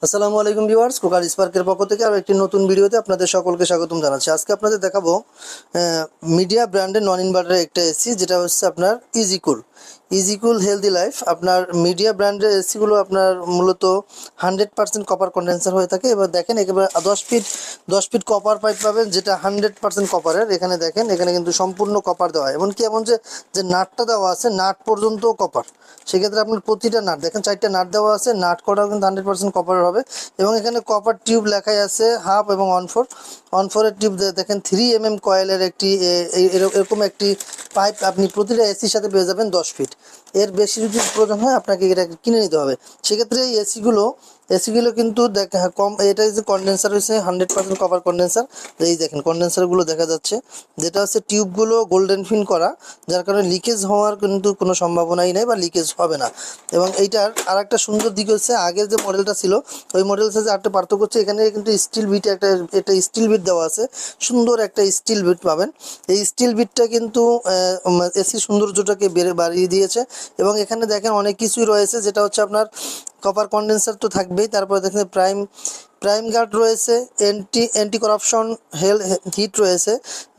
আসসালামু আলাইকুম ভিউয়ার্স, কোকার স্পার্কের পক্ষ থেকে আরও একটি নতুন ভিডিওতে আপনাদের সকলকে স্বাগতম জানাচ্ছি। আজকে আপনাদের দেখাবো মিডিয়া ব্র্যান্ডের নন ইনভার্টারের একটা এসি, যেটা হচ্ছে আপনার ইজিকুল হেলদি লাইফ। আপনার মিডিয়া ব্র্যান্ডের এসিগুলো আপনার মূলত 100% কপার কন্ডেন্সার হয়ে থাকে। এবার দেখেন, একেবারে 10 ফিট কপার পাইপ পাবেন, যেটা 100% কপারের। এখানে দেখেন, এখানে কিন্তু সম্পূর্ণ কপার দেওয়া, এমনকি এমন যে নাটটা দেওয়া আছে, নাট পর্যন্ত কপার। সেক্ষেত্রে আপনার প্রতিটা নাট দেখেন, 4টা নাট দেওয়া আছে, নাট কটাও কিন্তু 100% কপারের হবে। এবং এখানে কপার টিউব লেখাই আছে হাফ এবং অন ফোরের টিউব দেখেন। 3 mm কয়েলের একটি এরকম একটি পাইপ আপনি প্রতিটা এসির সাথে পেয়ে যাবেন 10 ফিট। এর বেশি যদি প্রয়োজন হয় আপনাকে এটা কিনে নিতে হবে। সেক্ষেত্রে এই এসিগুলো কিন্তু কম, এটা যে কন্ডেন্সার হচ্ছে 100% কপার কন্ডেন্সার। এই দেখেন কন্ডেন্সারগুলো দেখা যাচ্ছে, যেটা হচ্ছে টিউবগুলো গোল্ডেন ফিন করা, যার কারণে লিকেজ হওয়ার কিন্তু কোনো সম্ভাবনাই নেই বা লিকেজ হবে না। এবং এইটার আর একটা সুন্দর দিক হচ্ছে, আগের যে মডেলটা ছিল ওই মডেলের সাথে আরেকটা পার্থক্য হচ্ছে, এখানে কিন্তু স্টিল বিট একটা স্টিল বিট দেওয়া আছে, সুন্দর একটা স্টিল বিট পাবেন। এই স্টিল বিটটা কিন্তু এসি সৌন্দর্যটাকে বাড়িয়ে দিয়েছে। এবং এখানে দেখেন অনেক কিছুই রয়েছে, যেটা হচ্ছে আপনার কপার কন্ডেন্সার তো থাকবেই, তারপরে দেখেন প্রাইম গার্ড রয়েছে, অ্যান্টি করাপশন হিট রয়েছে,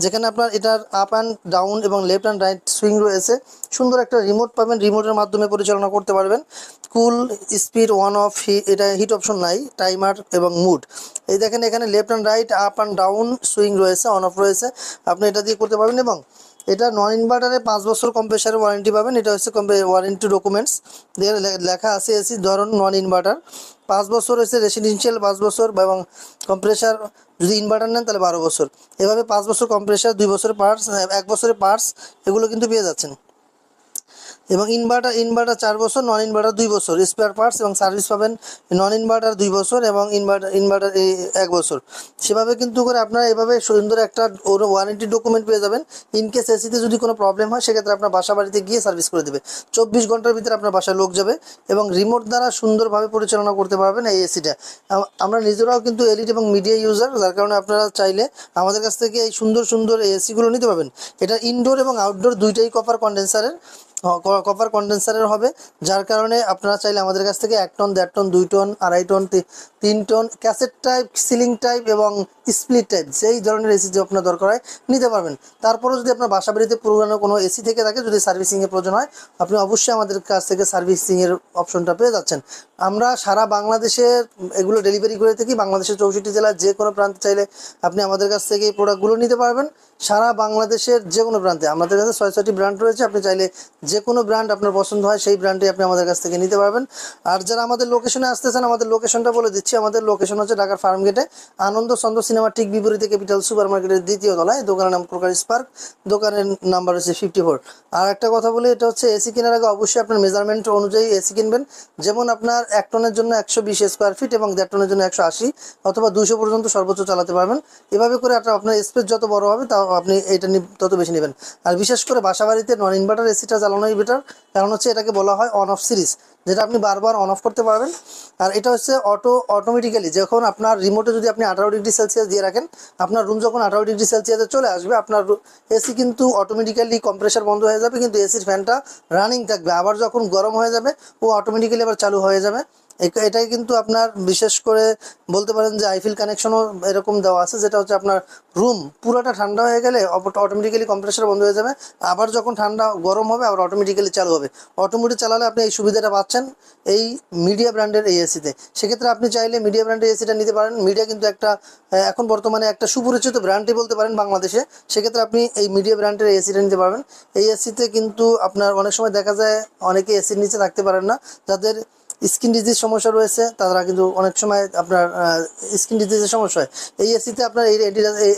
যেখানে আপনার এটার আপ অ্যান্ড ডাউন এবং লেফট অ্যান্ড রাইট সুইং রয়েছে। সুন্দর একটা রিমোট পাবেন, রিমোটের মাধ্যমে পরিচালনা করতে পারবেন। কুল, স্পিড, অন অফ, এটা হিট অপশন নাই, টাইমার এবং মুড। এই দেখেন, এখানে left and right, up and down swing রয়েছে, অন অফ রয়েছে, আপনি এটা দিয়ে করতে পারবেন। এবং এটা নন ইনভার্টারে 5 বছর কম্প্রেসারের ওয়ারেন্টি পাবেন। এটা হচ্ছে ওয়ারেন্টি ডকুমেন্টস লেখা আছে, এসি ধরুন নন ইনভার্টার 5 বছর হচ্ছে, রেসিডেন্সিয়াল 5 বছর, এবং কম্প্রেসার যদি ইনভার্টার নেন তাহলে 12 বছর। এভাবে 5 বছর কম্প্রেসার, 2 বছরের পার্টস, 1 বছরের পার্টস, এগুলো কিন্তু পেয়ে যাচ্ছেন। এবং ইনভার্টার 4 বছর, নন ইনভার্টার 2 বছর, স্পেয়ার পার্টস এবং সার্ভিস পাবেন। নন ইনভার্টার 2 বছর এবং ইনভার্টার 1 বছর। সেভাবে কিন্তু করে আপনারা এভাবে সুন্দর একটা ওয়ারেন্টি ডকুমেন্ট পেয়ে যাবেন। ইনকেস এসিতে যদি কোনো প্রবলেম হয়, সেক্ষেত্রে আপনার বাসা বাড়িতে গিয়ে সার্ভিস করে দেবে। 24 ঘন্টার ভিতরে আপনার বাসায় লোক যাবে এবং রিমোট দ্বারা সুন্দরভাবে পরিচালনা করতে পারবেন এই এসিটা। আমরা নিজেরাও কিন্তু এলইডি এবং মিডিয়া ইউজার, যার কারণে আপনারা চাইলে আমাদের কাছ থেকে এই সুন্দর এই এসিগুলো নিতে পারবেন। এটা ইনডোর এবং আউটডোর দুইটাই কপার কন্ডেন্সারের হবে, যার কারণে আপনারা চাইলে আমাদের কাছ থেকে 1 ton, 1.5 ton, 2 ton, 2.5 ton, 3 ton, cassette type, ceiling type এবং স্প্লিট টাইপ, যেই ধরনের এসি যে আপনার দরকার হয় নিতে পারবেন। তারপরেও যদি আপনার বাসা বাড়িতে পুরনো কোনো এসি থেকে থাকে, যদি সার্ভিসিংয়ের প্রয়োজন হয়, আপনি অবশ্যই আমাদের কাছ থেকে সার্ভিসিংয়ের অপশনটা পেয়ে যাচ্ছেন। আমরা সারা বাংলাদেশে এগুলো ডেলিভারি করে থাকি। বাংলাদেশের 64 জেলার যে কোনো প্রান্তে চাইলে আপনি আমাদের কাছ থেকে এই প্রোডাক্টগুলো নিতে পারবেন। সারা বাংলাদেশের যে কোনো প্রান্তে আমাদের কাছে 6-6টি ব্র্যান্ড রয়েছে। আপনি চাইলে যে কোনো ব্র্যান্ড আপনার পছন্দ হয় সেই ব্র্যান্ডটি আপনি আমাদের কাছ থেকে নিতে পারবেন। আর যারা আমাদের লোকেশনে আসতেছেন, আমাদের লোকেশনটা বলে দিচ্ছি। আমাদের লোকেশন হচ্ছে ঢাকার ফার্মগেটে, আনন্দ চন্দ্র সিনেমার ঠিক বিপরীতে ক্যাপিটাল সুপার মার্কেটের 2য় তলায়। দোকানের নাম ক্রোকার স্পার্ক, দোকানের নাম্বার হচ্ছে 54। আর একটা কথা বলি, এটা হচ্ছে এসি কেনার আগে অবশ্যই আপনার মেজারমেন্ট অনুযায়ী এসি কিনবেন। যেমন আপনার 1 টনের জন্য 120 স্কোয়ার ফিট এবং 1.5 টনের জন্য 180 অথবা 200 পর্যন্ত সর্বোচ্চ চালাতে পারবেন। এভাবে করে আপনার স্পেস যত বড় হবে তাও আপনি এটা তত বেশি নেবেন। আর বিশেষ করে বাসা বাড়িতে নন ইনভার্টার এসিটা চালানোই বেটার, কারণ হচ্ছে এটাকে বলা হয় অন অফ সিরিজ, যেটা আপনি বারবার অন অফ করতে পারবেন। আর এটা হচ্ছে অটোমেটিক্যালি, যখন আপনার রিমোটে যদি আপনি 18 ডিগ্রি সেলসিয়াস দিয়ে রাখেন, আপনার রুম যখন 18 ডিগ্রি সেলসিয়াসে চলে আসবে, আপনার এসি কিন্তু অটোমেটিক্যালি কম্প্রেসার বন্ধ হয়ে যাবে, কিন্তু এসির ফ্যানটা রানিং থাকবে। আবার যখন গরম হয়ে যাবে, ও অটোমেটিক্যালি আবার চালু হয়ে যাবে। এটাই কিন্তু আপনার বিশেষ করে বলতে পারেন যে আইফিল কানেকশনও এরকম দেওয়া আছে, যেটা হচ্ছে আপনার রুম পুরোটা ঠান্ডা হয়ে গেলে অটোমেটিক্যালি কম্প্রেসার বন্ধ হয়ে যাবে, আবার যখন গরম হবে আবার অটোমেটিক্যালি চালু হবে। অটোমেটিক চালালে আপনি এই সুবিধাটা পাচ্ছেন এই মিডিয়া ব্র্যান্ডের এই এসিতে। সেক্ষেত্রে আপনি চাইলে মিডিয়া ব্র্যান্ডের এসিটা নিতে পারেন। মিডিয়া কিন্তু এখন বর্তমানে একটা সুপরিচিত ব্র্যান্ডই বলতে পারেন বাংলাদেশে। সেক্ষেত্রে আপনি এই মিডিয়া ব্র্যান্ডের এসিটা নিতে পারবেন। এই এসিতে কিন্তু আপনার অনেক সময় দেখা যায় অনেকে এসির নিচে থাকতে পারেন না, যাদের স্কিন ডিজিজ সমস্যা রয়েছে, তারা কিন্তু অনেক সময় আপনার স্কিন ডিজিজের সমস্যা হয়। এই এসিতে আপনার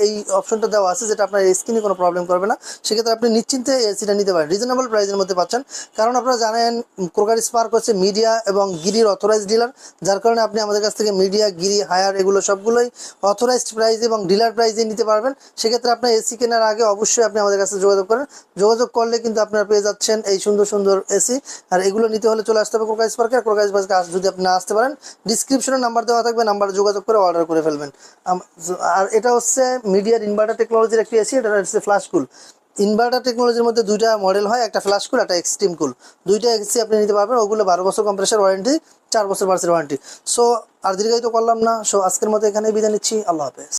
এই অপশনটা দেওয়া আছে, যেটা আপনার স্কিনে কোনো প্রবলেম করবে না। সেক্ষেত্রে আপনি নিশ্চিন্তে এসিটা নিতে পারেন, রিজনেবল প্রাইসের মধ্যে পাচ্ছেন। কারণ আপনারা জানেন, ক্রোকার স্পার্ক হচ্ছে মিডিয়া এবং গিরির অথরাইজড ডিলার, যার কারণে আপনি আমাদের কাছ থেকে মিডিয়া, গিরি, হায়ার এগুলো সবগুলোই অথরাইজড প্রাইস এবং ডিলার প্রাইসে নিতে পারবেন। সেক্ষেত্রে আপনার এসি কেনার আগে অবশ্যই আপনি আমাদের কাছে যোগাযোগ করেন। যোগাযোগ করলে কিন্তু আপনারা পেয়ে যাচ্ছেন এই সুন্দর এসি। আর এগুলো নিতে হলে চলে আসতে হবে ক্রোকার স্পার্কে। আর ক্রোকার স্পার্কে যদি আপনি না আসতে পারেন, ডিসক্রিপশনে নাম্বার দেওয়া থাকবে, নাম্বারে যোগাযোগ করে অর্ডার করে ফেলবেন। আর এটা হচ্ছে মিডিয়ার ইনভার্টার টেকনোলজির একটি এসি, এটা হচ্ছে ফ্ল্যাশ কুল। ইনভার্টার টেকনোলজির মধ্যে দুইটা মডেল হয়, একটা ফ্ল্যাশ কুল, একটা এক্সট্রিম কুল। দুইটা এসি আপনি নিতে পারবেন, ওগুলো 12 বছর কম্প্রেসার ওয়ারেন্টি, 4 বছর পার্সের ওয়ারেন্টি। সো আর দীর্ঘায়িত করলাম না, সো আজকের মতো এখানেই বিদায় নিচ্ছি। আল্লাহ হাফেজ।